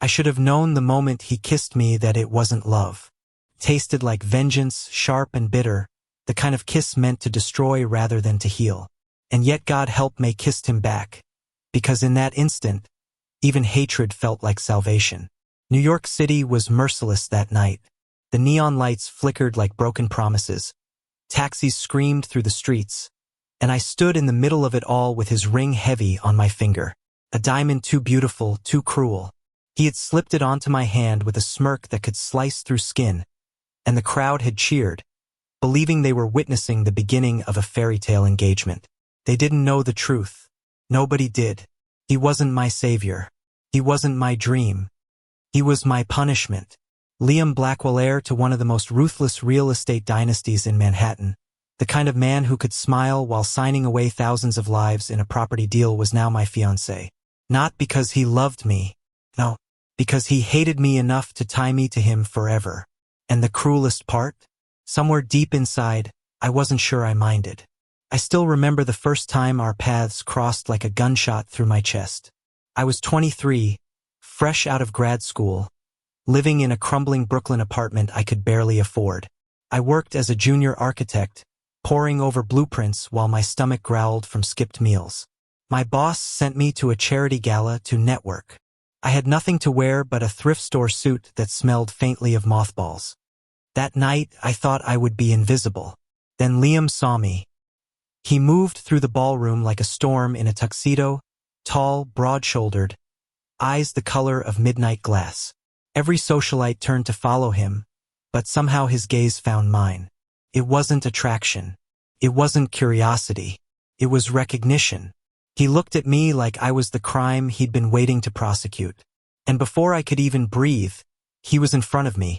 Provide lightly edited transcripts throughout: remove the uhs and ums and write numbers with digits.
should have known the moment he kissed me that it wasn't love. Tasted like vengeance, sharp and bitter, the kind of kiss meant to destroy rather than to heal. And yet God help me kissed him back, because in that instant, even hatred felt like salvation. New York City was merciless that night. The neon lights flickered like broken promises. Taxis screamed through the streets, and I stood in the middle of it all with his ring heavy on my finger. A diamond too beautiful, too cruel. He had slipped it onto my hand with a smirk that could slice through skin, and the crowd had cheered, believing they were witnessing the beginning of a fairy tale engagement. They didn't know the truth. Nobody did. He wasn't my savior. He wasn't my dream. He was my punishment. Liam Blackwell, heir to one of the most ruthless real estate dynasties in Manhattan, the kind of man who could smile while signing away thousands of lives in a property deal, was now my fiancé. Not because he loved me. No, because he hated me enough to tie me to him forever. And the cruelest part? Somewhere deep inside, I wasn't sure I minded. I still remember the first time our paths crossed like a gunshot through my chest. I was 23, fresh out of grad school, living in a crumbling Brooklyn apartment I could barely afford. I worked as a junior architect, poring over blueprints while my stomach growled from skipped meals. My boss sent me to a charity gala to network. I had nothing to wear but a thrift store suit that smelled faintly of mothballs. That night, I thought I would be invisible. Then Liam saw me. He moved through the ballroom like a storm in a tuxedo, tall, broad-shouldered, eyes the color of midnight glass. Every socialite turned to follow him, but somehow his gaze found mine. It wasn't attraction. It wasn't curiosity. It was recognition. He looked at me like I was the crime he'd been waiting to prosecute. And before I could even breathe, he was in front of me,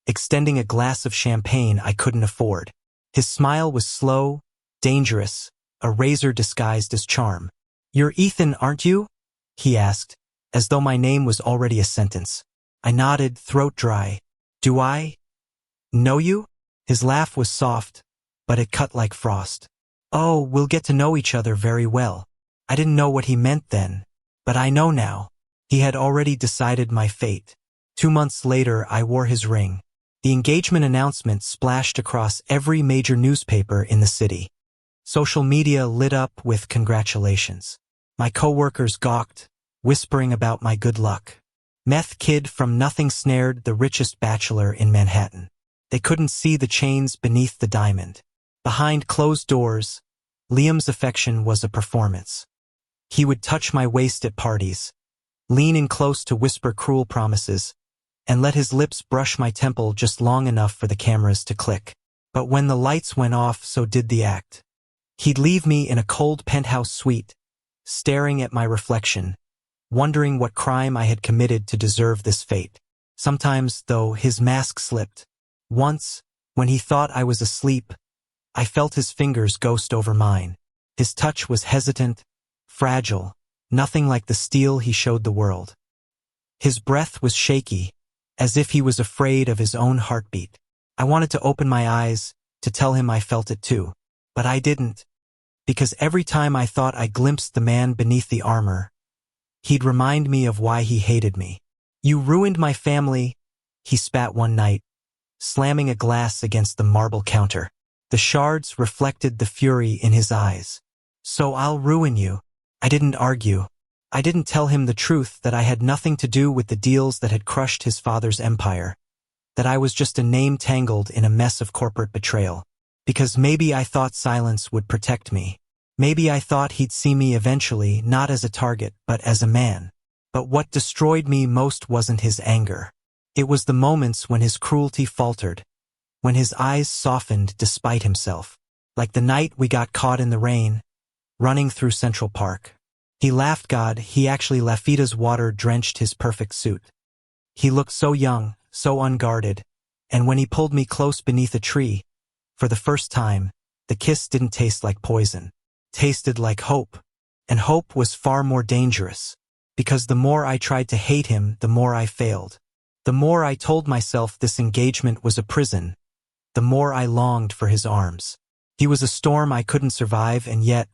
extending a glass of champagne I couldn't afford. His smile was slow, dangerous, a razor disguised as charm. "You're Ethan, aren't you?" he asked, as though my name was already a sentence. I nodded, throat dry. "Do I know you?" His laugh was soft, but it cut like frost. "Oh, we'll get to know each other very well." I didn't know what he meant then, but I know now. He had already decided my fate. 2 months later, I wore his ring. The engagement announcement splashed across every major newspaper in the city. Social media lit up with congratulations. My coworkers gawked, whispering about my good luck. Meth kid from nothing snared the richest bachelor in Manhattan. They couldn't see the chains beneath the diamond. Behind closed doors, Liam's affection was a performance. He would touch my waist at parties, lean in close to whisper cruel promises, and let his lips brush my temple just long enough for the cameras to click. But when the lights went off, so did the act. He'd leave me in a cold penthouse suite, staring at my reflection, wondering what crime I had committed to deserve this fate. Sometimes, though, his mask slipped. Once, when he thought I was asleep, I felt his fingers ghost over mine. His touch was hesitant, fragile, nothing like the steel he showed the world. His breath was shaky, as if he was afraid of his own heartbeat. I wanted to open my eyes, to tell him I felt it too. But I didn't, because every time I thought I glimpsed the man beneath the armor, he'd remind me of why he hated me. "You ruined my family," he spat one night, slamming a glass against the marble counter. The shards reflected the fury in his eyes. "So I'll ruin you." I didn't argue. I didn't tell him the truth, that I had nothing to do with the deals that had crushed his father's empire, that I was just a name tangled in a mess of corporate betrayal. Because maybe I thought silence would protect me. Maybe I thought he'd see me eventually, not as a target, but as a man. But what destroyed me most wasn't his anger. It was the moments when his cruelty faltered, when his eyes softened despite himself. Like the night we got caught in the rain, running through Central Park. He laughed. God, he actually Lafita's water drenched his perfect suit. He looked so young, so unguarded, and when he pulled me close beneath a tree, for the first time, the kiss didn't taste like poison. Tasted like hope. And hope was far more dangerous, because the more I tried to hate him, the more I failed. The more I told myself this engagement was a prison, the more I longed for his arms. He was a storm I couldn't survive, and yet,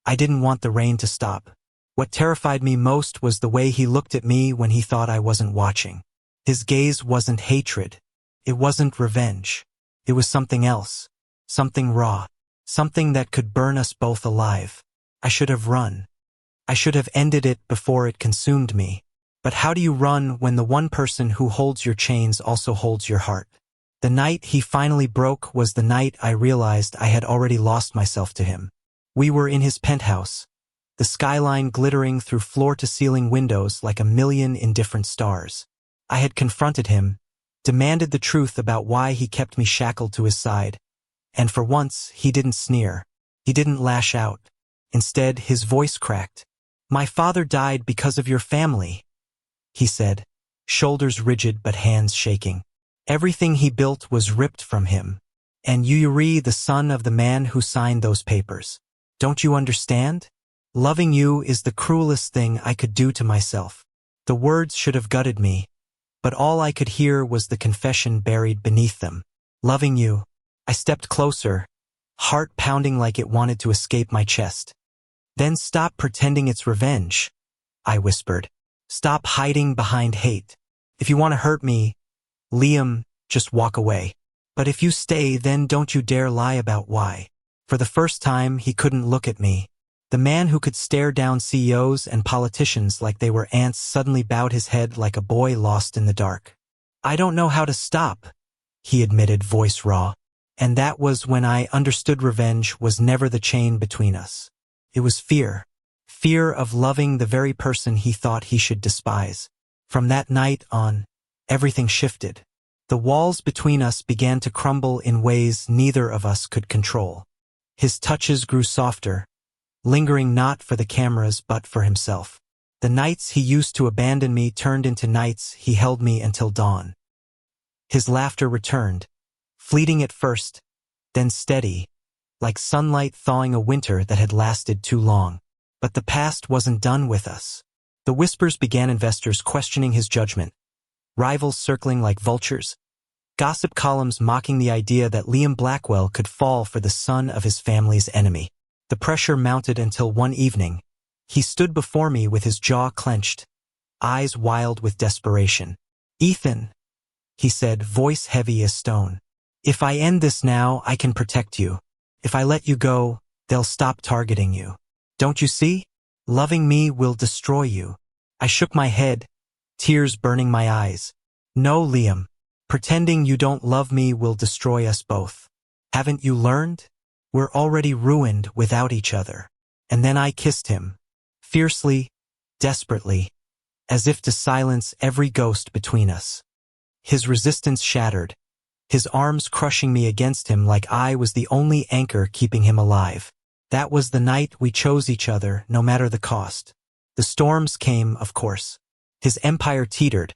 I didn't want the rain to stop. What terrified me most was the way he looked at me when he thought I wasn't watching. His gaze wasn't hatred. It wasn't revenge. It was something else. Something raw. Something that could burn us both alive. I should have run. I should have ended it before it consumed me. But how do you run when the one person who holds your chains also holds your heart? The night he finally broke was the night I realized I had already lost myself to him. We were in his penthouse, the skyline glittering through floor-to-ceiling windows like a million indifferent stars. I had confronted him, demanded the truth about why he kept me shackled to his side, and for once he didn't sneer. He didn't lash out. Instead, his voice cracked. "My father died because of your family," he said, shoulders rigid but hands shaking. "Everything he built was ripped from him. And Yuri, the son of the man who signed those papers. Don't you understand? Loving you is the cruelest thing I could do to myself." The words should have gutted me, but all I could hear was the confession buried beneath them. Loving you. I stepped closer, heart pounding like it wanted to escape my chest. "Then stop pretending it's revenge," I whispered. "Stop hiding behind hate. If you want to hurt me, Liam, just walk away. But if you stay, then don't you dare lie about why." For the first time, he couldn't look at me. The man who could stare down CEOs and politicians like they were ants suddenly bowed his head like a boy lost in the dark. "I don't know how to stop," he admitted, voice raw. And that was when I understood revenge was never the chain between us. It was fear. Fear of loving the very person he thought he should despise. From that night on, everything shifted. The walls between us began to crumble in ways neither of us could control. His touches grew softer, lingering not for the cameras but for himself. The nights he used to abandon me turned into nights he held me until dawn. His laughter returned, fleeting at first, then steady, like sunlight thawing a winter that had lasted too long. But the past wasn't done with us. The whispers began, investors questioning his judgment, rivals circling like vultures, gossip columns mocking the idea that Liam Blackwell could fall for the son of his family's enemy. The pressure mounted until one evening, he stood before me with his jaw clenched, eyes wild with desperation. "Ethan," he said, voice heavy as stone, "if I end this now, I can protect you. If I let you go, they'll stop targeting you. Don't you see? Loving me will destroy you." I shook my head, tears burning my eyes. "No, Liam. Pretending you don't love me will destroy us both. Haven't you learned? We're already ruined without each other." And then I kissed him, fiercely, desperately, as if to silence every ghost between us. His resistance shattered, his arms crushing me against him like I was the only anchor keeping him alive. That was the night we chose each other, no matter the cost. The storms came, of course. His empire teetered,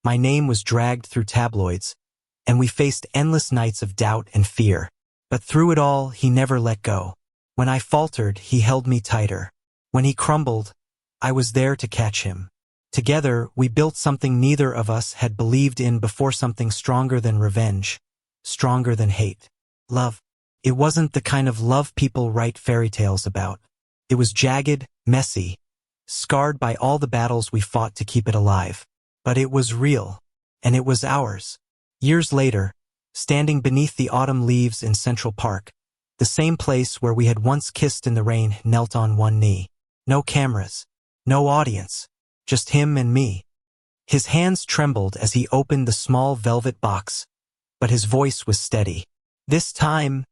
my name was dragged through tabloids, and we faced endless nights of doubt and fear. But through it all, he never let go. When I faltered, he held me tighter. When he crumbled, I was there to catch him. Together, we built something neither of us had believed in before, something stronger than revenge, stronger than hate. Love. It wasn't the kind of love people write fairy tales about. It was jagged, messy, scarred by all the battles we fought to keep it alive. But it was real, and it was ours. Years later, standing beneath the autumn leaves in Central Park, the same place where we had once kissed in the rain, knelt on one knee. No cameras, no audience, just him and me. His hands trembled as he opened the small velvet box, but his voice was steady. "This time,"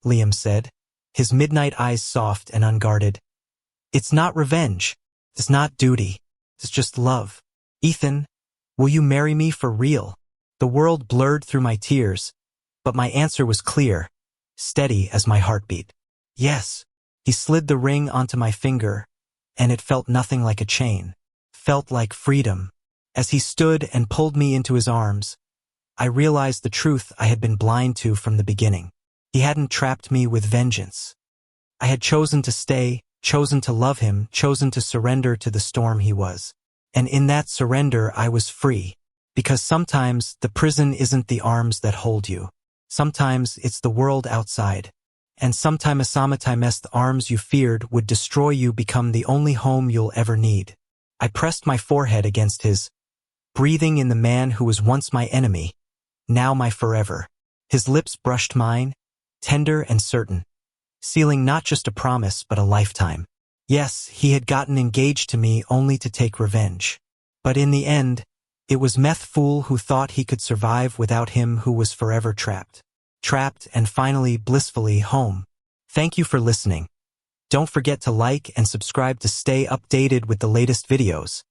Liam said, his midnight eyes soft and unguarded, "it's not revenge, it's not duty, it's just love. Ethan, will you marry me for real?" The world blurred through my tears, but my answer was clear, steady as my heartbeat. "Yes." He slid the ring onto my finger, and it felt nothing like a chain. Felt like freedom. As he stood and pulled me into his arms, I realized the truth I had been blind to from the beginning. He hadn't trapped me with vengeance. I had chosen to stay, chosen to love him, chosen to surrender to the storm he was. And in that surrender, I was free. Because sometimes the prison isn't the arms that hold you. Sometimes it's the world outside. And sometime the arms you feared would destroy you become the only home you'll ever need. I pressed my forehead against his, breathing in the man who was once my enemy, now my forever. His lips brushed mine, tender and certain, sealing not just a promise but a lifetime. Yes, he had gotten engaged to me only to take revenge. But in the end, it was meth fool who thought he could survive without him who was forever trapped. Trapped and finally blissfully home. Thank you for listening. Don't forget to like and subscribe to stay updated with the latest videos.